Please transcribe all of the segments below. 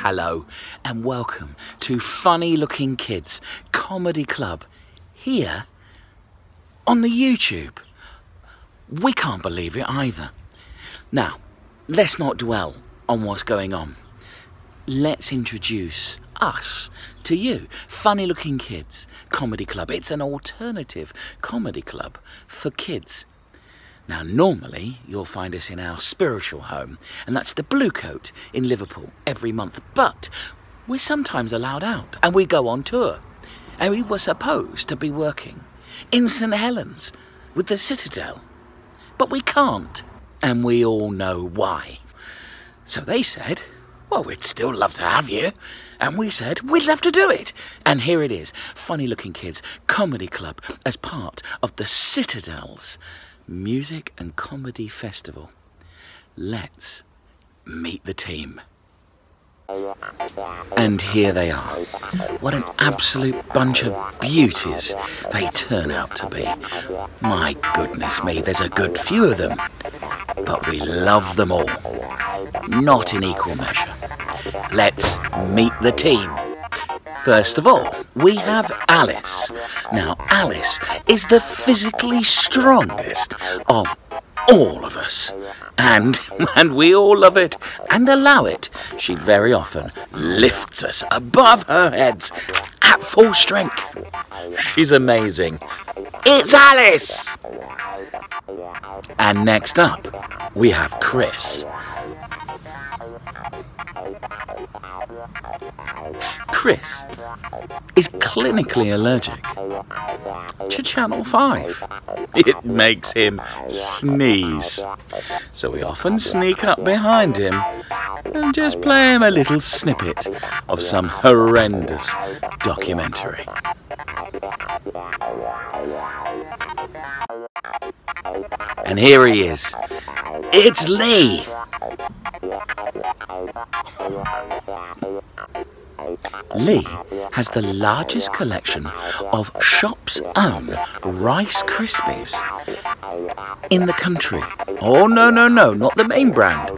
hello and welcome to Funny Looking Kids Comedy Club here on the YouTube. We can't believe it either. Now, let's not dwell on what's going on. Let's introduce us to you. Funny Looking Kids Comedy Club. It's an alternative comedy club for kids. Now, normally, you'll find us in our spiritual home, and that's the Blue Coat in Liverpool every month. But we're sometimes allowed out, and we go on tour. And we were supposed to be working in St Helens with the Citadel. But we can't, and we all know why. So they said, well, we'd still love to have you. And we said, we'd love to do it. And here it is, Funny Looking Kids Comedy Club as part of the Citadel's Music and Comedy Festival. Let's meet the team. And here they are. What an absolute bunch of beauties they turn out to be. My goodness me, there's a good few of them. But we love them all. Not in equal measure. Let's meet the team. First of all, we have Alice. Now, Alice is the physically strongest of all of us. And we all love it and allow it. She very often lifts us above her heads at full strength. She's amazing. It's Alice! And next up, we have Chris. Chris is clinically allergic to Channel 5. It makes him sneeze. So we often sneak up behind him and just play him a little snippet of some horrendous documentary. And here he is. It's Lee. Lee has the largest collection of Shop's Own Rice Krispies in the country. Oh, no, not the main brand.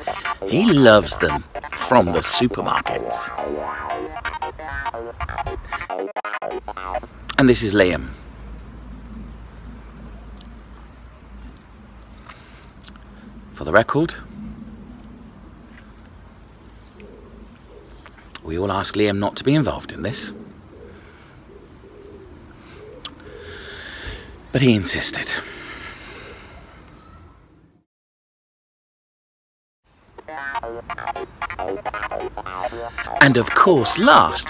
He loves them from the supermarkets. And this is Liam. For the record, we all asked Liam not to be involved in this, but he insisted. And of course last,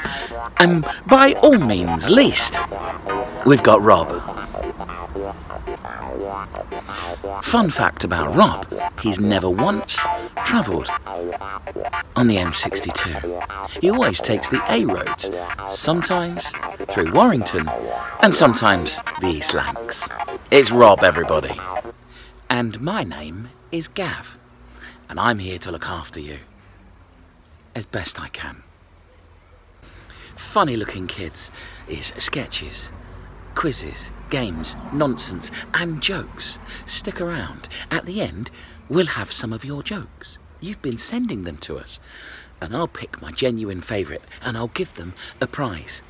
and by all means least, we've got Rob. Fun fact about Rob, he's never once travelled on the M62. He always takes the A roads, sometimes through Warrington and sometimes the East Lancs. It's Rob, everybody. And my name is Gav, and I'm here to look after you as best I can. Funny Looking Kids is sketches, quizzes, games, nonsense and jokes. Stick around. At the end, we'll have some of your jokes. You've been sending them to us. And I'll pick my genuine favourite and I'll give them a prize.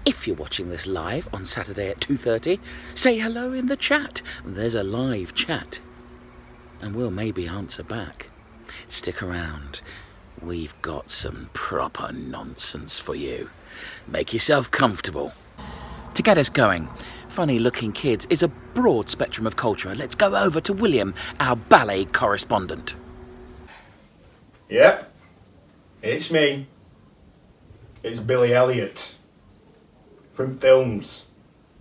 If you're watching this live on Saturday at 2:30, say hello in the chat. There's a live chat. And we'll maybe answer back. Stick around. We've got some proper nonsense for you. Make yourself comfortable. To get us going, Funny Looking Kids is a broad spectrum of culture. Let's go over to William, our ballet correspondent. Yep, it's me. It's Billy Elliot. From films,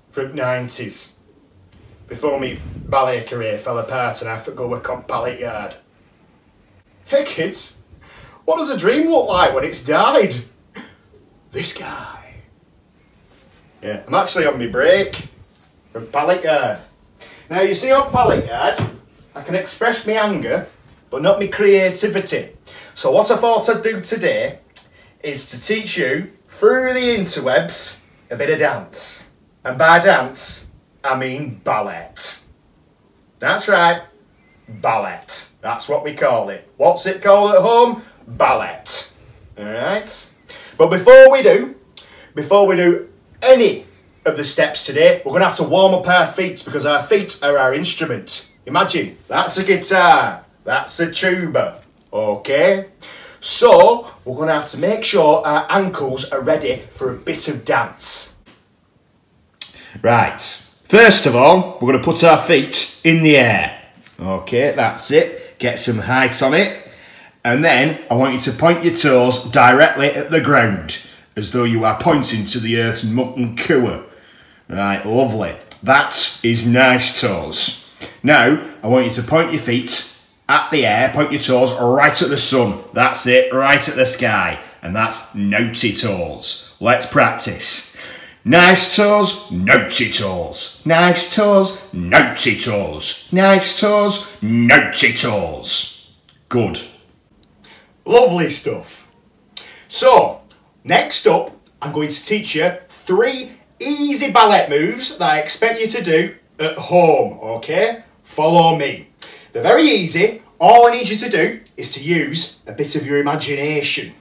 from 90s. Before me ballet career fell apart and I had to go work on pallet yard. Hey kids, what does a dream look like when it's died? This guy. Yeah, I'm actually on my break from pallet yard. Now you see on pallet yard, I can express my anger, but not my creativity. So what I thought I'd do today is to teach you, through the interwebs, a bit of dance. And by dance, I mean ballet. That's right, ballet. That's what we call it. What's it called at home? Ballet. Alright? But before we do any of the steps today, we're going to have to warm up our feet because our feet are our instrument. Imagine, that's a guitar, that's a tuba, okay? So, we're going to have to make sure our ankles are ready for a bit of dance. Right, first of all, we're going to put our feet in the air. Okay, that's it. Get some height on it. And then I want you to point your toes directly at the ground, as though you are pointing to the earth's molten core. Right, lovely. That is nice toes. Now, I want you to point your feet at the air, point your toes right at the sun. That's it, right at the sky. And that's notey toes. Let's practice. Nice toes, notey toes. Nice toes, notey toes. Nice toes, notey toes. Good. Lovely stuff. So, next up, I'm going to teach you 3 easy ballet moves that I expect you to do at home, okay? Follow me. They're very easy. All I need you to do is to use a bit of your imagination,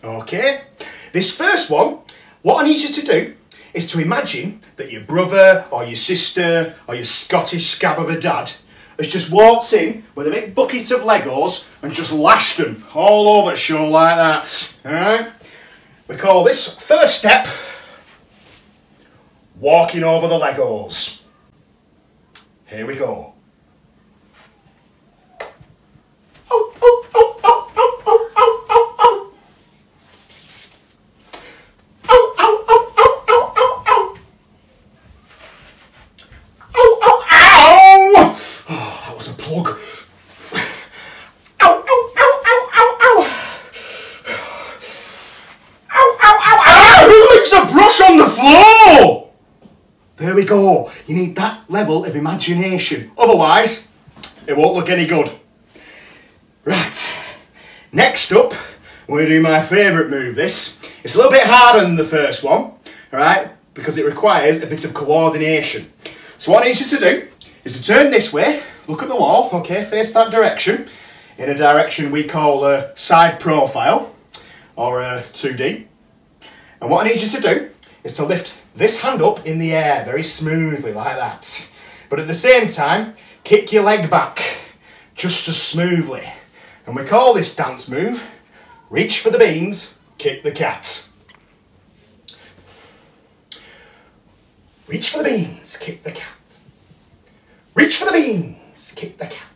okay? This first one, what I need you to do is to imagine that your brother or your sister or your Scottish scab of a dad has just walked in with a big bucket of Legos and just lashed them all over the show like that, alright? We call this first step walking over the Legos. Here we go. Oh, oh, oh, oh, oh, oh, oh, oh, oh. Oh, oh, oh, oh, oh, oh, oh. Oh, oh, ow! Oh, that was a plug. Ow, ow, ow, ow, ow, ow. Ow, ow, ow, ow! Who leaves a brush on the floor? There we go. You need that level of imagination. Otherwise, it won't look any good. Right. Next up, we're going to do my favourite move, this. It's a little bit harder than the first one, alright, because it requires a bit of coordination. So what I need you to do is to turn this way, look at the wall, okay, face that direction, in a direction we call a side profile, or a 2D. And what I need you to do is to lift this hand up in the air very smoothly like that. But at the same time, kick your leg back just as smoothly. And we call this dance move, reach for the beans, kick the cat. Reach for the beans, kick the cat. Reach for the beans, kick the cat.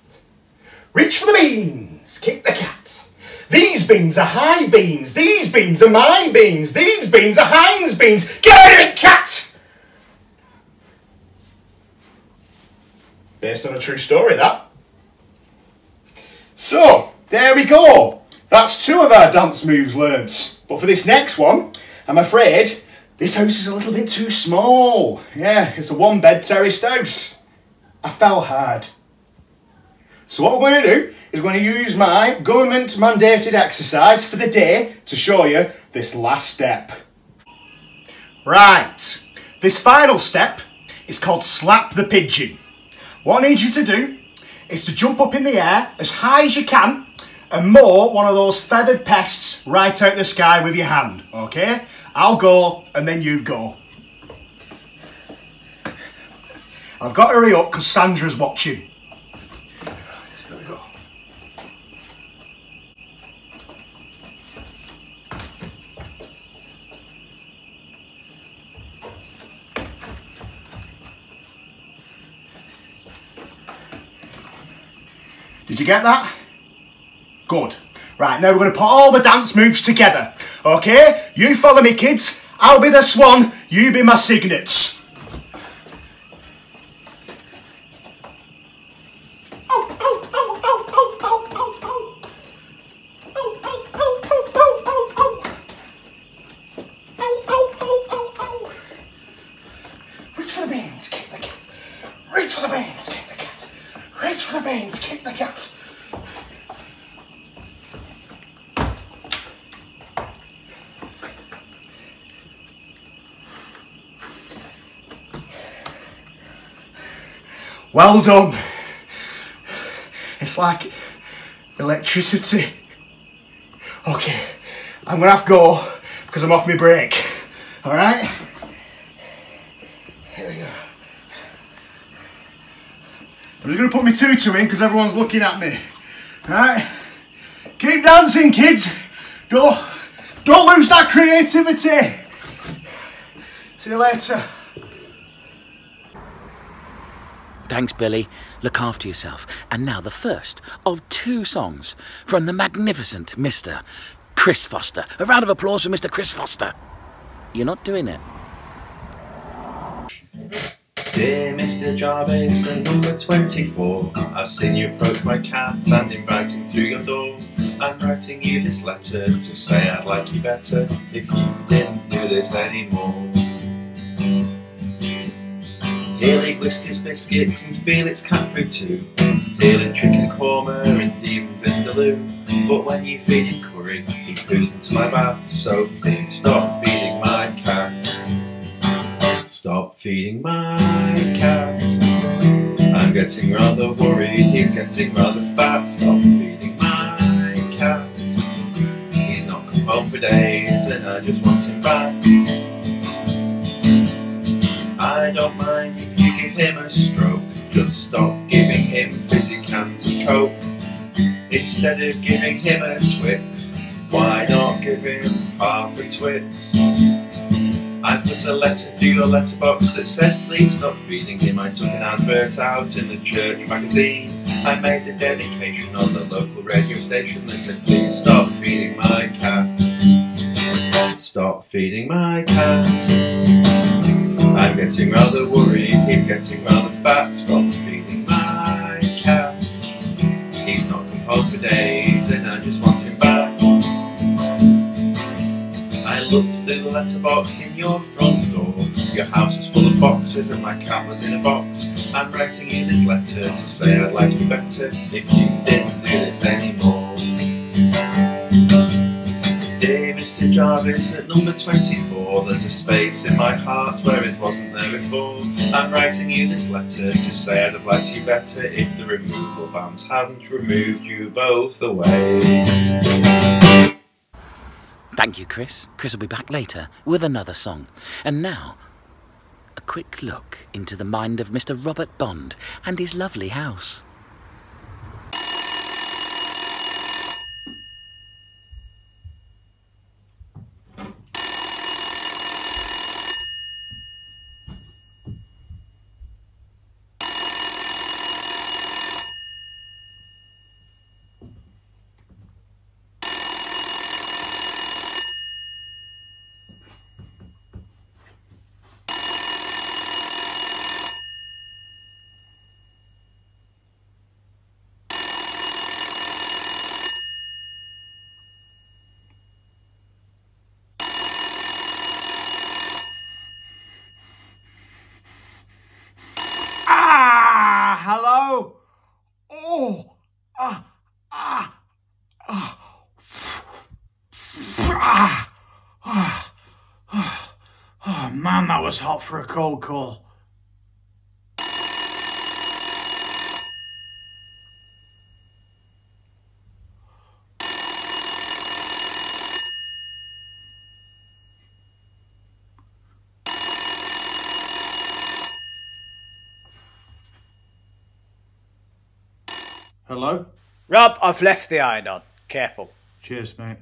Reach for the beans, kick the cat. These beans are high beans, these beans are my beans, these beans are Heinz beans. Get out of it, cat! Based on a true story, that. So, there we go. That's 2 of our dance moves learnt. But for this next one, I'm afraid this house is a little bit too small. Yeah, it's a 1-bed terraced house. I fell hard. So what we're going to do is we're going to use my government mandated exercise for the day to show you this last step. Right, this final step is called slap the pigeon. What I need you to do is to jump up in the air as high as you can and mow one of those feathered pests right out the sky with your hand, okay? I'll go and then you go. I've got to hurry up because Sandra's watching. Here we go. Did you get that? Good. Right, now we're going to put all the dance moves together. Okay? You follow me, kids. I'll be the swan, you be my signets. Reach for the beans, kick the cat. Reach for the beans, kick the cat. Reach for the beans, kick the cat. Well done. It's like electricity. Okay, I'm gonna have to go because I'm off my break. Alright? Here we go. I'm just gonna put my tutu in because everyone's looking at me. Alright? Keep dancing, kids. Don't lose that creativity. See you later. Thanks, Billy. Look after yourself. And now the first of 2 songs from the magnificent Mr. Chris Foster. A round of applause for Mr. Chris Foster. You're not doing it. Dear Mr. Jarvis at number 24, I've seen you approach my cat and inviting through your door. I'm writing you this letter to say I'd like you better if you didn't do this anymore. He'll eat Whisker's biscuits and Felix cat food too. He'll eat chicken korma and even vindaloo. But when you feed him curry, he poos into my bath. So please stop feeding my cat. Stop feeding my cat. I'm getting rather worried, he's getting rather fat. Stop feeding my cat. He's not come home for days and I just want him back. I don't mind if you give him a stroke, just stop giving him fizzy cans of Coke. Instead of giving him a Twix, why not give him half a Twix? I put a letter through your letterbox that said please stop feeding him. I took an advert out in the church magazine. I made a dedication on the local radio station that said please stop feeding my cat. Stop feeding my cat. I'm getting rather worried, he's getting rather fat. Stop feeding my cat. He's not come home for days and I just want him back. I looked through the letterbox in your front door. Your house was full of boxes and my cat was in a box. I'm writing you this letter to say I'd like you better if you didn't do this anymore. Dear Mr. Jarvis at number 24, there's a space in my heart where it wasn't there before. I'm writing you this letter to say I'd have liked you better if the removal vans hadn't removed you both away. Thank you, Chris. Chris will be back later with another song. And now, a quick look into the mind of Mr. Robert Bond and his lovely house. Hello? Oh, ah, ah, ah, ah, ah, ah. Oh man, that was hot for a cold call. Hello? Rob, I've left the iron on. Careful. Cheers, mate.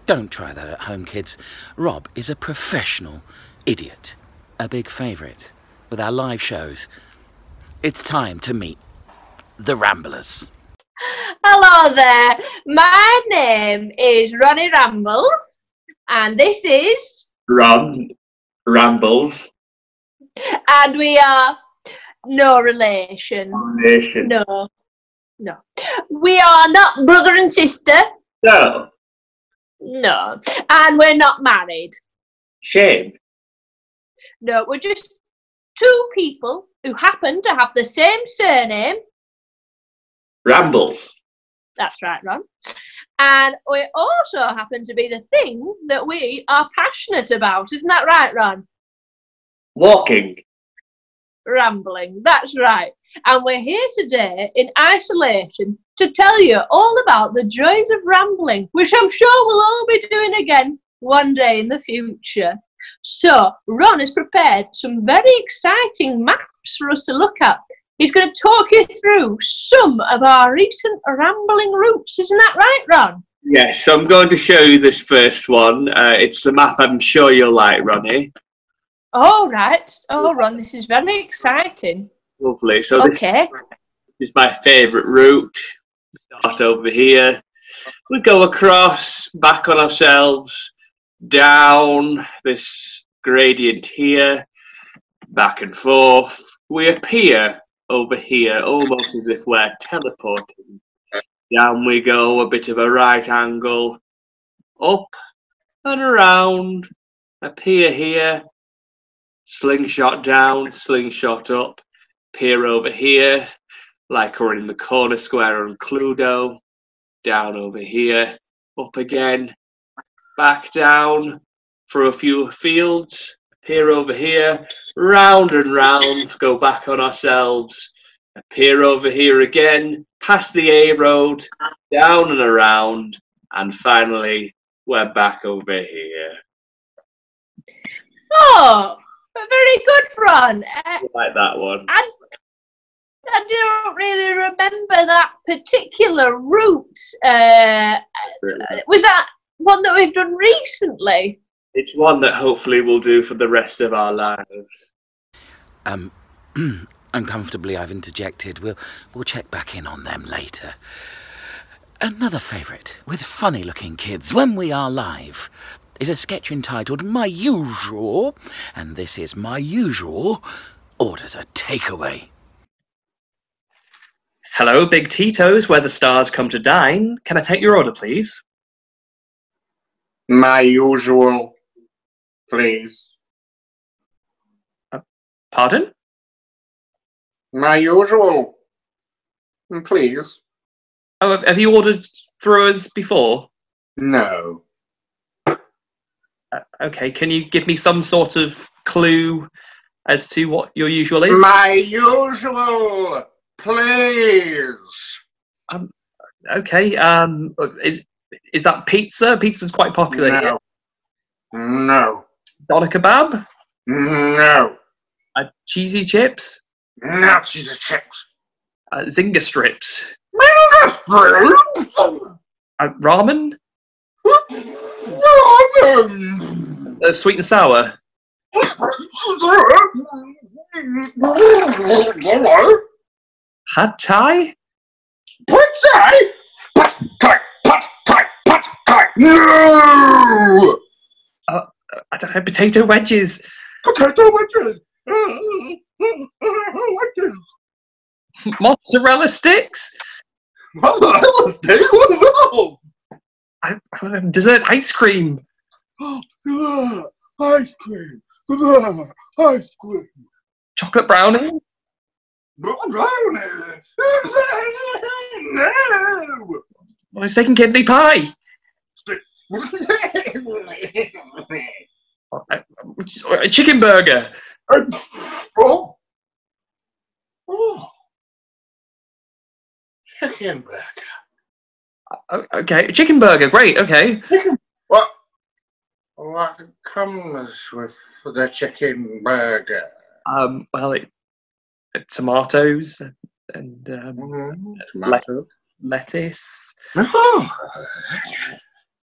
Don't try that at home, kids. Rob is a professional idiot. A big favourite with our live shows. It's time to meet the Ramblers. Hello there. My name is Ronnie Rambles, and this is Ron Rambles. And we are no relation. Nation. No. We are not brother and sister. No. No. And we're not married. Shame. No, we're just two people who happen to have the same surname. Rambles. That's right, Ron. And we also happen to be the thing that we are passionate about. Isn't that right, Ron? Walking. rambling. That's right. And we're here today in isolation to tell you all about the joys of rambling, which I'm sure we'll all be doing again one day in the future. So, Ron has prepared some very exciting maps for us to look at. He's going to talk you through some of our recent rambling routes. Isn't that right, Ron? Yes, so I'm going to show you this first one. It's the map I'm sure you'll like, Ronnie. All right. Oh, Ron, this is very exciting. Lovely. So Okay. this is my favourite route. Start over here. We go across, back on ourselves, down this gradient here, back and forth. We appear over here, almost as if we're teleporting. Down we go, a bit of a right angle, up and around, appear here, slingshot down, slingshot up, appear over here, like we're in the corner square on Cluedo, down over here, up again, back down, through a few fields, appear over here, round and round, go back on ourselves, appear over here again, past the A road, down and around, and finally we're back over here. Oh, very good, Ron. Like that one. I don't really remember that particular route. Was that one that we've done recently? It's one that hopefully we'll do for the rest of our lives. Uncomfortably, I've interjected. We'll check back in on them later. Another favourite with funny-looking kids when we are live is a sketch entitled My Usual, and this is My Usual Orders a Takeaway. Hello, Big Tito's, where the stars come to dine. Can I take your order, please? My usual, please. Pardon? My usual, please. Oh, have you ordered through us before? No. Okay, can you give me some sort of clue as to what your usual is? My usual, please. Okay, is that pizza? Pizza's quite popular here. No. Doner kebab? No. Cheesy chips? Not cheesy chips. Zinger strips? Ramen. Ramen? Sweet and sour? Pad thai? Pad thai? Pad thai, pad thai, pad thai. No! I don't know, potato wedges. Potato wedges. Mozzarella sticks? Mozzarella sticks? What is that? Dessert ice cream. Ice cream. Ice cream. Chocolate brownie? Brownie. No. I was thinking kidney pie. A chicken burger. Chicken burger. Okay, chicken burger. Great. Okay. What comes with the chicken burger? Well, tomatoes and Tomato. lettuce. Oh.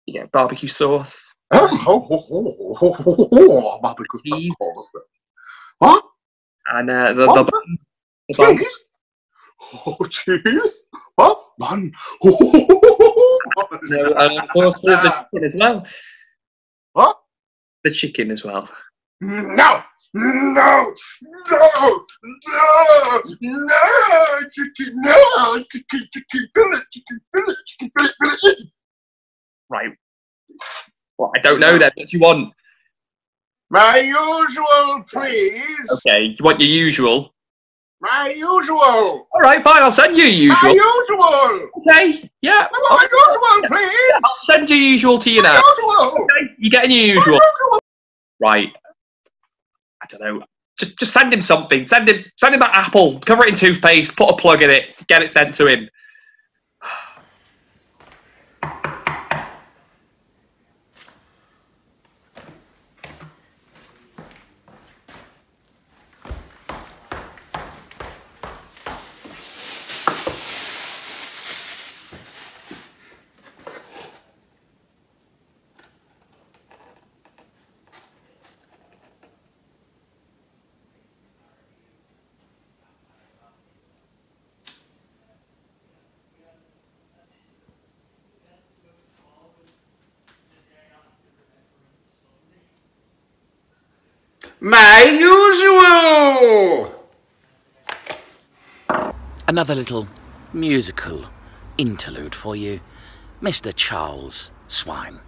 Yeah, barbecue sauce. Barbecue cheese. What? And the bun. Cheese? Oh, cheese? What? Bun? No, and of course the chicken as well. What? The chicken as well. No! No! No! No! No! Chicken! No! Chicken fillet! Chicken fillet! Chicken fillet! Right. Well, I don't know then. What do you want? My usual, please. Okay, you want your usual? My usual. All right, fine. I'll send you your usual. My usual. Okay. Yeah. I want my usual, please. I'll send your usual to you my now. Usual. Okay. You're getting your usual. Right. I don't know. Just send him something. Send him that apple. Cover it in toothpaste. Put a plug in it. Get it sent to him. My usual! Another little musical interlude for you, Mr. Charles Swine.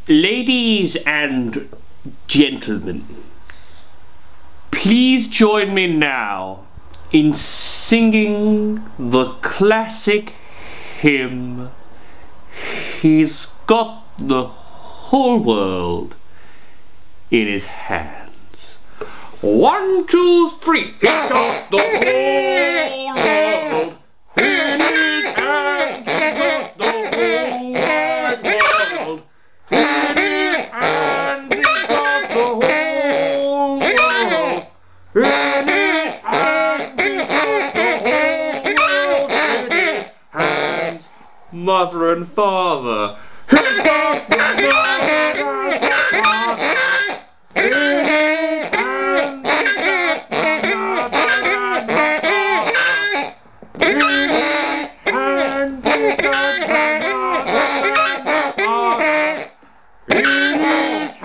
Ladies and gentlemen, please join me now in singing the classic hymn, He's Got the Whole World in His Hands. 1, 2, 3. He's got the whole world in His hands. He's got the whole wide world in His hands. He's got the whole world in His hands. He's got the whole world in His hands. Mother and father. He's got the mother and father in His hands. He's got the mother and father in His hands. He's got the mother and father in His hands.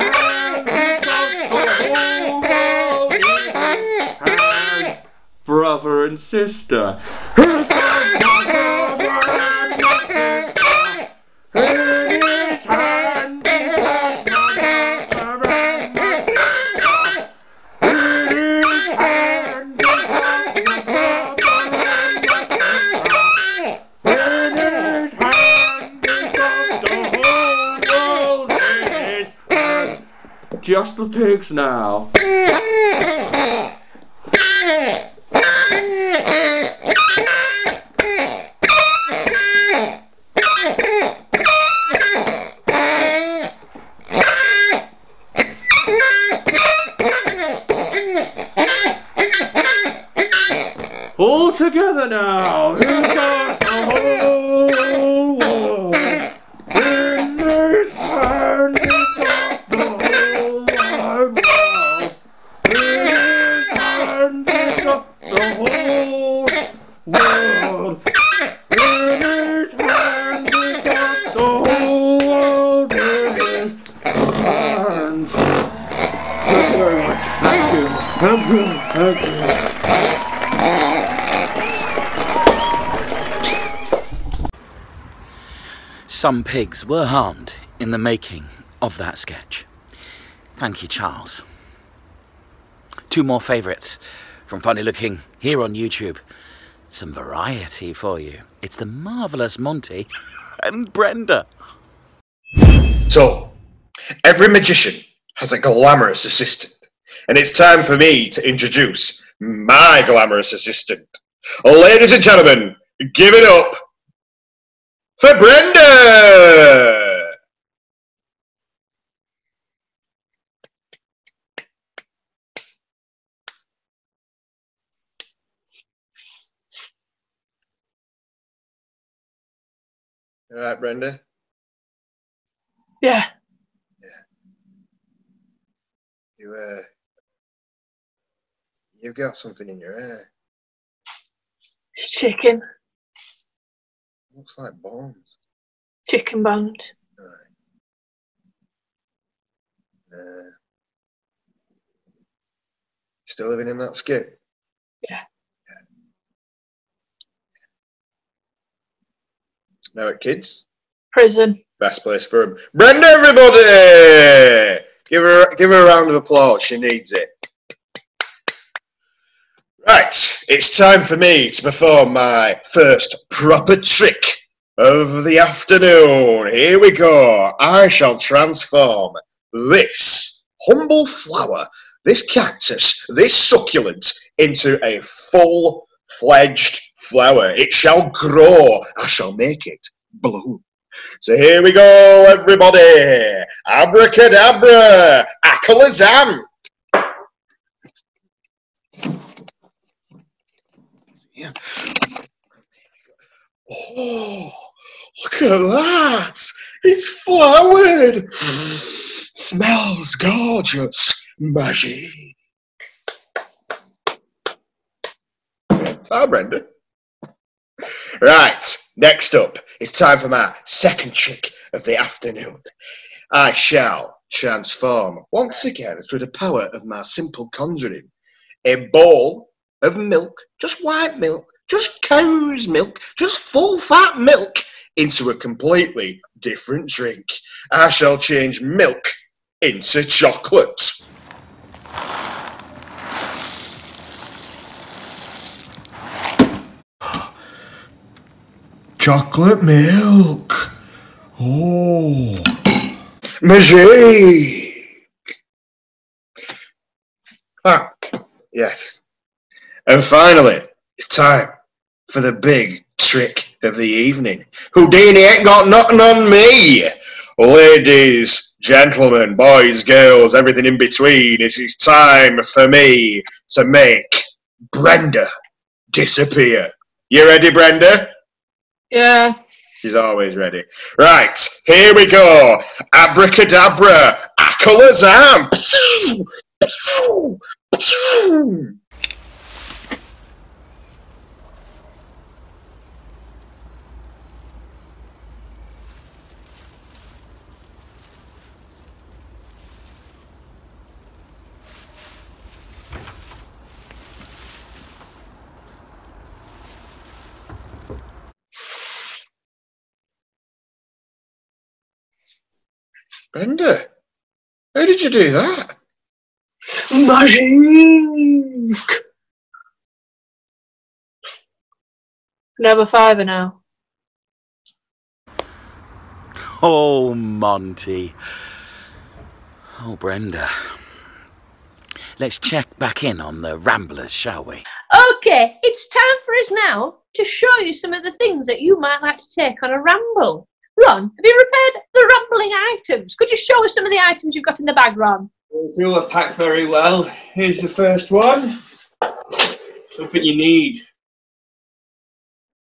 He's got the whole world in His hands. Brother and sister. He's got the brother and the sister in His hands. He's got the brother and the sister in His hands. He's got the brother and the sister in His hands. He's got the whole world in His hands. Just the pigs now. all together now. He's got the whole world in his hand. He's got the whole wide world in his hand. He's got the whole world in his hand. He's got the whole world in his hands. Thank you very much. Thank you. Thank you. Thank you. Some pigs were harmed in the making of that sketch. Thank you, Charles. Two more favourites from Funny Looking here on YouTube. Some variety for you. It's the marvellous Monty and Brenda. So, every magician has a glamorous assistant, and it's time for me to introduce my glamorous assistant. Ladies and gentlemen, give it up for Brenda! All right, Brenda? Yeah. You've got something in your hair. It's chicken. Looks like bones. Chicken bones. Still living in that skin? Yeah. Now at kids? Prison. Best place for him. Brenda, everybody! Give her a round of applause. She needs it. Right, it's time for me to perform my first proper trick of the afternoon. Here we go. I shall transform this humble flower, this cactus, this succulent into a full-fledged flower. It shall grow. I shall make it bloom. So here we go, everybody. Abracadabra, akalazam. Yeah. Oh, look at that. It's flowered. Smells gorgeous. Magic. Hi, Brenda. Right, next up, it's time for my second trick of the afternoon. I shall transform once again through the power of my simple conjuring a bowl of milk, just white milk, just cow's milk, just full fat milk into a completely different drink. I shall change milk into chocolate. Chocolate milk. Oh. Magic. Ah, yes. And finally, it's time for the big trick of the evening. Houdini ain't got nothing on me. Ladies, gentlemen, boys, girls, everything in between, it is time for me to make Brenda disappear. You ready, Brenda? Yeah. She's always ready. Right, here we go. Abracadabra, akalazam. Brenda, how did you do that? Magic! Number 5 now. Oh, Monty. Oh, Brenda. Let's check back in on the Ramblers, shall we? Okay, it's time for us now to show you some of the things that you might like to take on a ramble. Ron, have you prepared the rambling items? Could you show us some of the items you've got in the bag, Ron? They all are packed very well. Here's the first one. Something you need.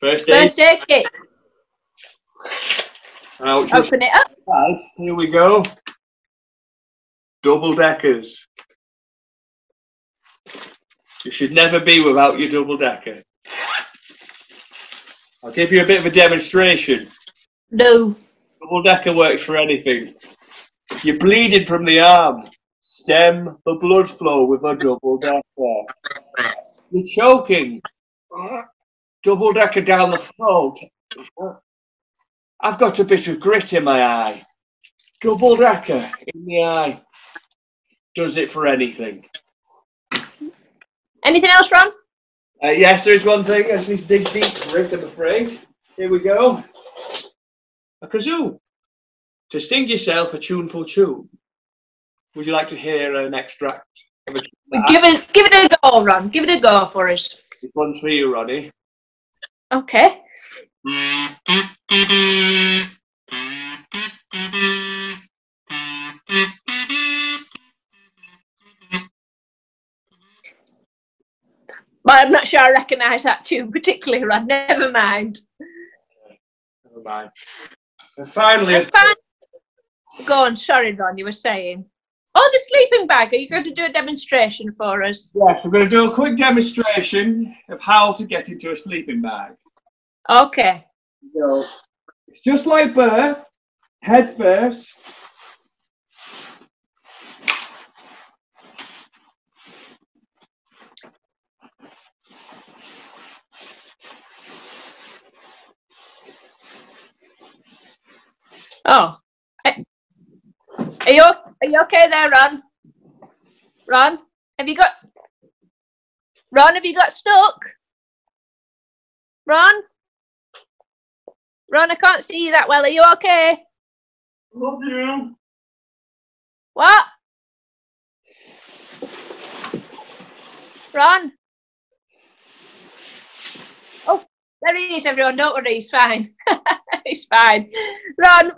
First aid. First aid kit. Ouch. Open it up. Right, here we go. Double deckers. You should never be without your double decker. I'll give you a bit of a demonstration. No. Double decker works for anything. You're bleeding from the arm. Stem the blood flow with a double decker. You're choking. Double decker down the throat. I've got a bit of grit in my eye. Double decker in the eye. Does it for anything. Anything else, Ron? Yes, there is one thing. I just need to dig deep for it, I'm afraid. Here we go. A kazoo. To sing yourself a tuneful tune. Would you like to hear an extract of a tune? Give it a go, Ron. Give it a go for us. This one's for you, Ronnie. Okay. But I'm not sure I recognise that tune particularly, Ron. Never mind. Never mind. And finally... Go on, sorry, Ron, you were saying. Oh, the sleeping bag. Are you going to do a demonstration for us? Yes, we're going to do a quick demonstration of how to get into a sleeping bag. Okay. So, it's just like birth, head first. Oh. Are you okay there, Ron? Ron, have you got stuck? Ron, I can't see you that well. Are you okay? Love you. What? Ron? Oh, there he is, everyone. Don't worry, he's fine. He's fine. Ron,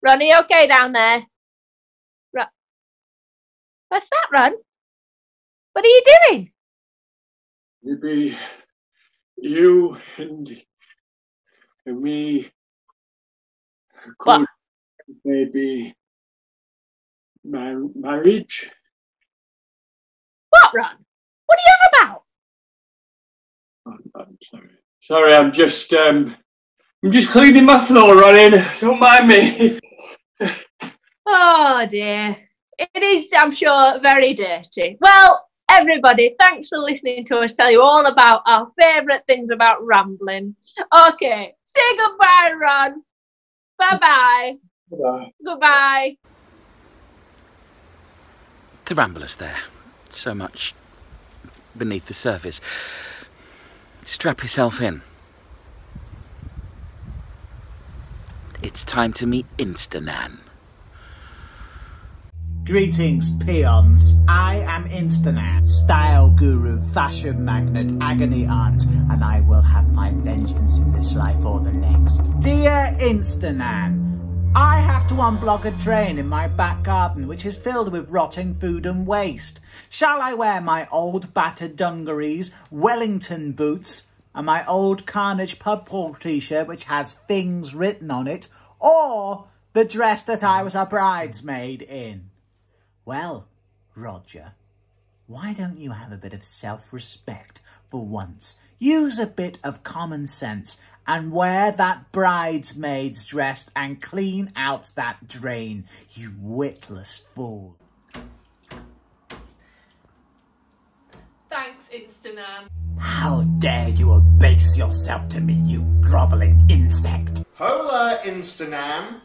are you okay down there? Ron. What's that, Ron? What are you doing? Maybe you and me could maybe marriage. What, Ron? What are you on about? I'm sorry. Sorry, I'm just cleaning my floor, Ronnie. Don't mind me. Oh dear. It is, I'm sure, very dirty. Well, everybody, thanks for listening to us tell you all about our favourite things about rambling. Okay, say goodbye, Ron. Bye-bye. Bye. Goodbye. The Ramblers there. So much beneath the surface. Strap yourself in. It's time to meet Instanan. Greetings, peons. I am Instanan, style guru, fashion magnet, agony aunt, and I will have my vengeance in this life or the next. Dear Instanan, I have to unblock a drain in my back garden which is filled with rotting food and waste. Shall I wear my old battered dungarees, Wellington boots, and my old Carnage pub crawl t-shirt which has things written on it, or the dress that I was a bridesmaid in? Well, Roger, why don't you have a bit of self-respect for once? Use a bit of common sense and wear that bridesmaid's dress and clean out that drain, you witless fool. Thanks, Instanan. How dare you abase yourself to me, you grovelling insect? Hola, Instanan.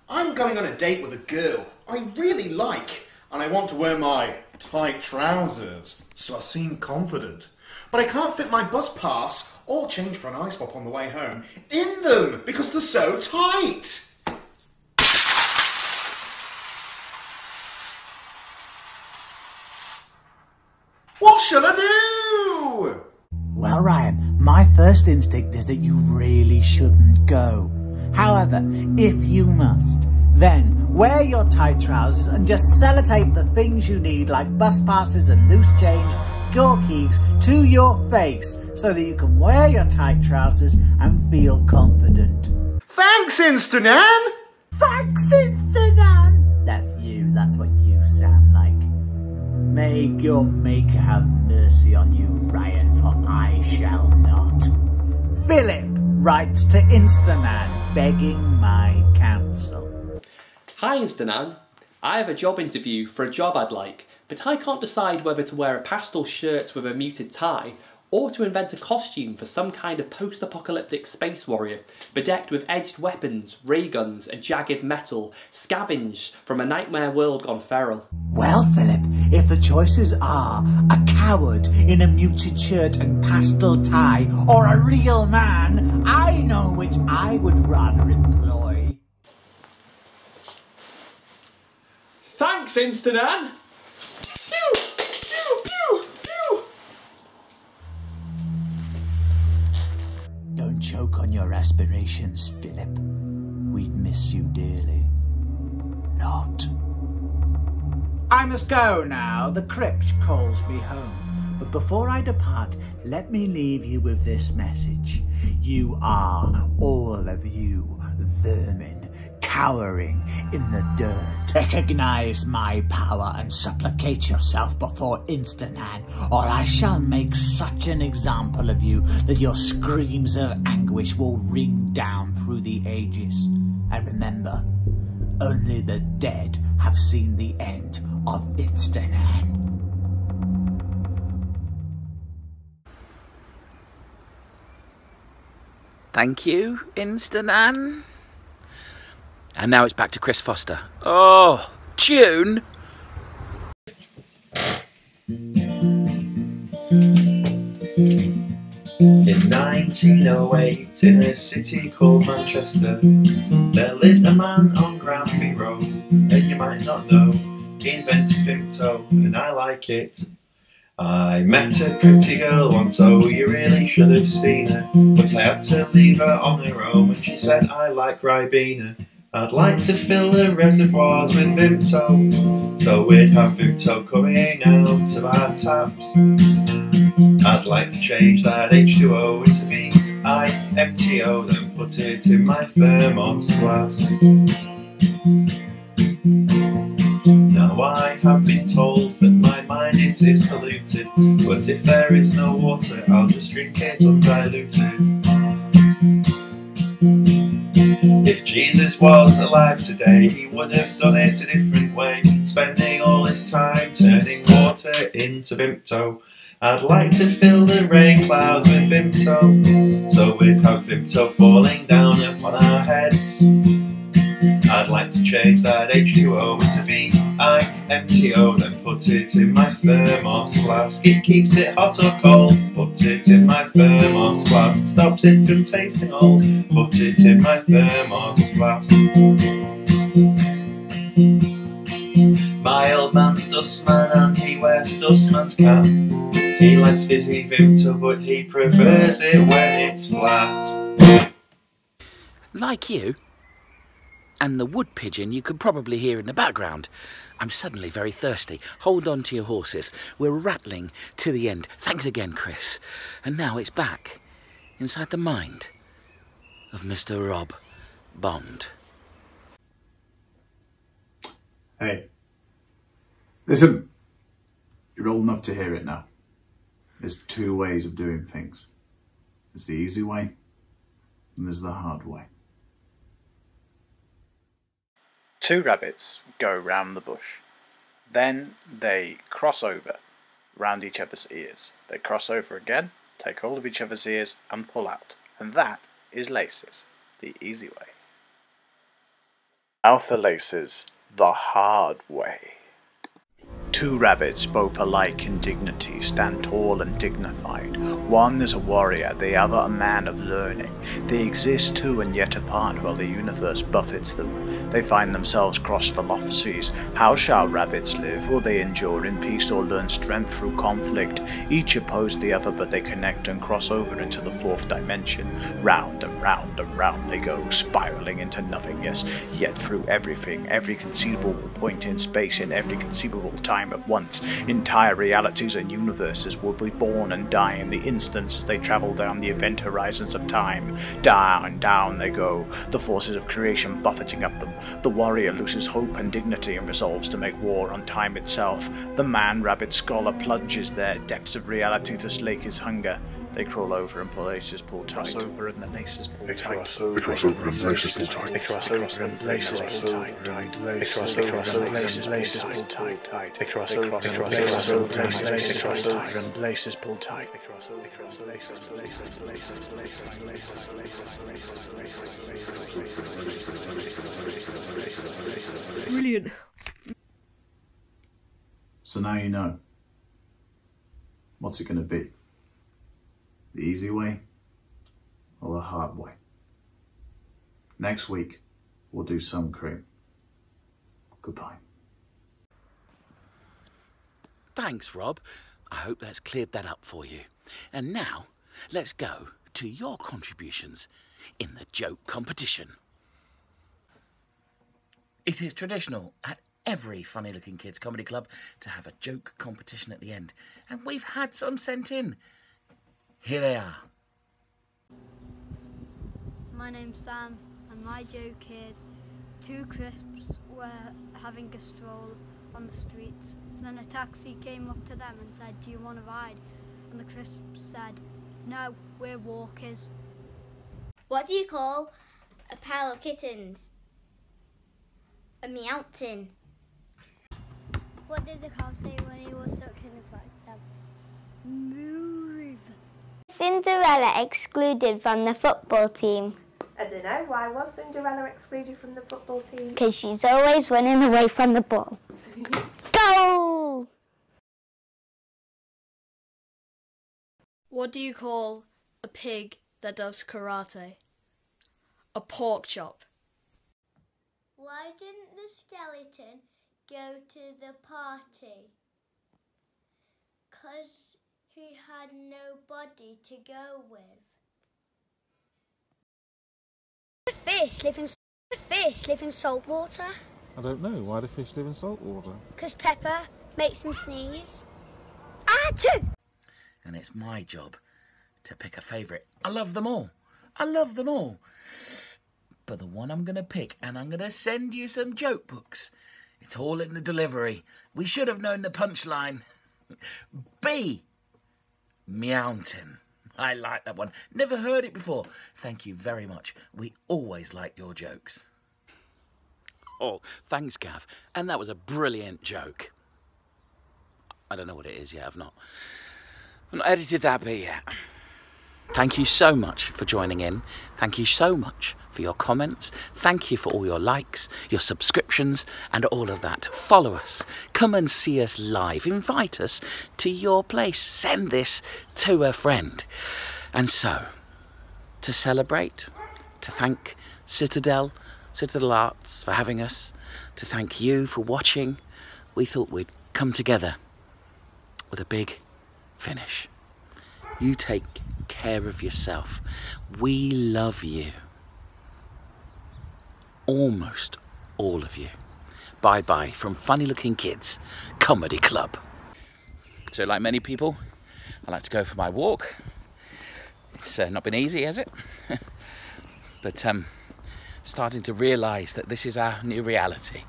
I'm going on a date with a girl I really like, and I want to wear my tight trousers so I seem confident. But I can't fit my bus pass or change for an ice pop on the way home in them because they're so tight. What shall I do? Well, Ryan, my first instinct is that you really shouldn't go. However, if you must, then wear your tight trousers and just sellotape the things you need like bus passes and loose change your keys to your face so that you can wear your tight trousers and feel confident. Thanks, Instanan! Thanks, Instanan! That's you, that's what you sound like. May your maker have mercy on you, Ryan, for I shall not. Philip writes to Instanan, begging my counsel. Hi Instanan, I have a job interview for a job I'd like, but I can't decide whether to wear a pastel shirt with a muted tie or to invent a costume for some kind of post-apocalyptic space warrior, bedecked with edged weapons, ray guns and jagged metal, scavenged from a nightmare world gone feral. Well, Philip, if the choices are a coward in a muted shirt and pastel tie, or a real man, I know which I would rather employ. Thanks, Instanan! Pew! Pew! Pew! Pew! Don't choke on your aspirations, Philip. We'd miss you dearly. Not. I must go now. The crypt calls me home. But before I depart, let me leave you with this message. You are, all of you, vermin, cowering in the dirt. Recognize my power and supplicate yourself before Instanan, or I shall make such an example of you that your screams of anguish will ring down through the ages. And remember, only the dead have seen the end of Instanan. Thank you, Instanan. And now it's back to Chris Foster. Oh, tune! In 1908, in a city called Manchester, there lived a man on Granby Road, and you might not know, he invented Vimto, and I like it. I met a pretty girl once, oh you really should have seen her, but I had to leave her on her own when she said I like Ribena. I'd like to fill the reservoirs with Vimto, so we'd have Vimto coming out of our taps. I'd like to change that H2O into VIMTO, then put it in my thermos flask. Now I have been told that my mind it is polluted, but if there is no water I'll just drink it undiluted. If Jesus was alive today, he would have done it a different way, spending all his time turning water into Vimto. I'd like to fill the rain clouds with Vimto, so we'd have Vimto falling down upon our heads. I'd like to change that H2O into VIMTO, then put it in my thermos flask. It keeps it hot or cold, put it in my thermos flask. Stops it from tasting old, put it in my thermos flask. My old man's dustman and he wears a dustman's cap. He likes fizzy Vimto, but he prefers it when it's flat. Like you, and the wood pigeon you could probably hear in the background. I'm suddenly very thirsty. Hold on to your horses. We're rattling to the end. Thanks again, Chris. And now it's back inside the mind of Mr. Rob Bond. Hey, listen, you're old enough to hear it now. There's two ways of doing things. There's the easy way, and there's the hard way. Two rabbits go round the bush. Then they cross over, round each other's ears. They cross over again, take hold of each other's ears and pull out. And that is laces, the easy way. Now for laces, the hard way. Two rabbits, both alike in dignity, stand tall and dignified. One is a warrior, the other a man of learning. They exist two and yet apart while the universe buffets them. They find themselves cross philosophies. How shall rabbits live? Will they endure in peace or learn strength through conflict? Each oppose the other, but they connect and cross over into the fourth dimension. Round and round and round they go, spiraling into nothingness, yet through everything, every conceivable point in space, in every conceivable time time at once. Entire realities and universes will be born and die in the instants as they travel down the event horizons of time. Down and down they go, the forces of creation buffeting up them. The warrior loses hope and dignity and resolves to make war on time itself. The man-rabbit scholar plunges their depths of reality to slake his hunger. They crawl over and laces pull tight. They cross over and the laces pull tight. They cross over and laces pull tight. They cross over and laces pull tight. They cross over and laces pull tight. They cross over and laces pull tight. They cross over and laces. Brilliant. So now you know. What's it going to be? The easy way or the hard way? Next week, we'll do sun cream. Goodbye. Thanks, Rob. I hope that's cleared that up for you. And now, let's go to your contributions in the joke competition. It is traditional at every Funny Looking Kids comedy club to have a joke competition at the end. And we've had some sent in. Here they are. My name's Sam, and my joke is 2 crisps were having a stroll on the streets. Then a taxi came up to them and said, "Do you want a ride?" And the crisps said, "No, we're walkers." What do you call a pile of kittens? A meowtin. What did the car say when he was stuck in the platform? Move. Cinderella excluded from the football team. I don't know, why was Cinderella excluded from the football team? Because she's always running away from the ball. Goal! What do you call a pig that does karate? A pork chop. Why didn't the skeleton go to the party? 'Cause he had nobody to go with. Fish live in salt water. I don't know. Why do fish live in salt water? Because pepper makes them sneeze. Achoo! And it's my job to pick a favourite. I love them all. I love them all. But the one I'm going to pick, and I'm going to send you some joke books. It's all in the delivery. We should have known the punchline. B. Meowtin. I like that one. Never heard it before. Thank you very much. We always like your jokes. Oh, thanks, Gav. And that was a brilliant joke. I don't know what it is yet. I've not edited that bit yet. Thank you so much for joining in. Thank you so much for your comments. Thank you for all your likes, your subscriptions, and all of that. Follow us. Come and see us live. Invite us to your place. Send this to a friend. And so, to celebrate, to thank Citadel Arts for having us, to thank you for watching, we thought we'd come together with a big finish. You take care of yourself. We love you. Almost all of you. Bye-bye from Funny Looking Kids Comedy Club. So like many people, I like to go for my walk. It's not been easy, has it? But starting to realise that this is our new reality.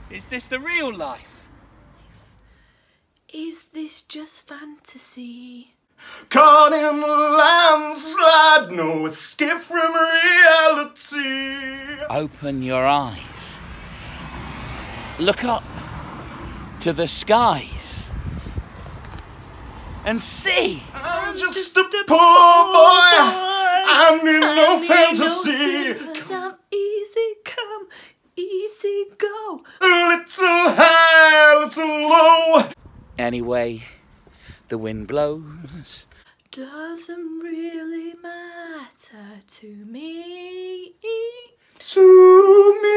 Is this the real life? Is this just fantasy? Caught in a landslide, no escape from reality. Open your eyes. Look up to the skies and see. I'm just a poor boy. I need no fantasy. Come easy, come easy, go. A little high, a little low. Anyway, the wind blows. Doesn't really matter to me. To me.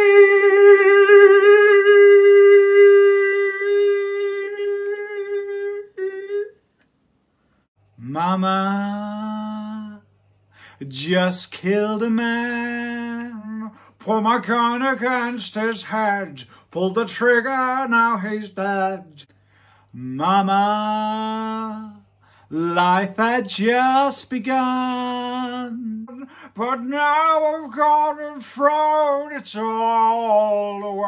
Mama, just killed a man. Pull my gun against his head. Pulled the trigger, now he's dead. Mama, life had just begun. But now I've gone and thrown it all away.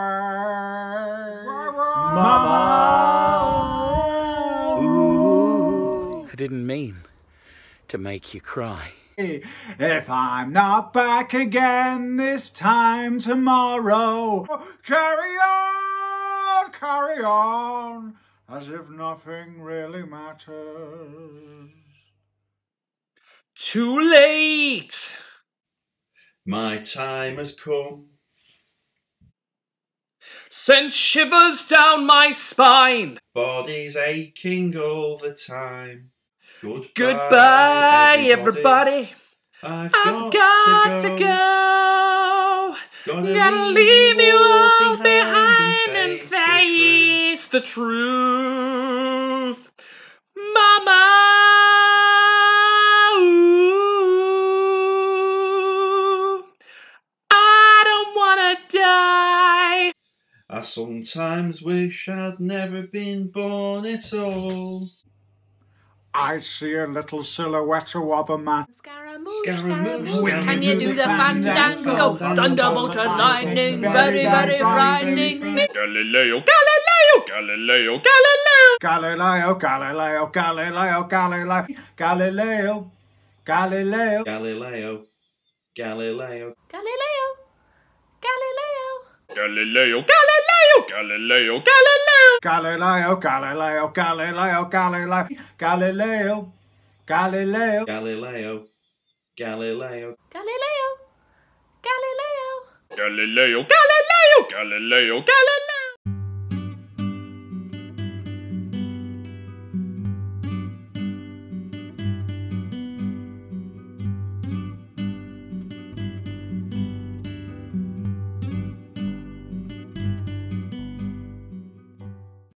Mama, Ooh. I didn't mean to make you cry. If I'm not back again this time tomorrow, carry on, as if nothing really matters. Too late! My time has come. Send shivers down my spine. Body's aching all the time. Goodbye, everybody. I've got to go. Gotta leave you all behind and face the truth. Mama, ooh, I don't wanna die. I sometimes wish I'd never been born at all. I see a little silhouette of a man. Scaramouche, Scaramouche, can you do the fandango? Thunderbolt and lightning, very, very frightening. Galileo, Galileo, Galileo, Galileo. Galileo, Galileo, Galileo, Galileo, Galileo, Galileo, Galileo, Galileo, Galileo, Galileo. Galileo, Galileo, Galileo, Galileo. Galileo, Galileo, Galileo, Galileo, Galileo, Galileo, Galileo, Galileo, Galileo, Galileo. Galileo, Galileo, Galileo, Galileo.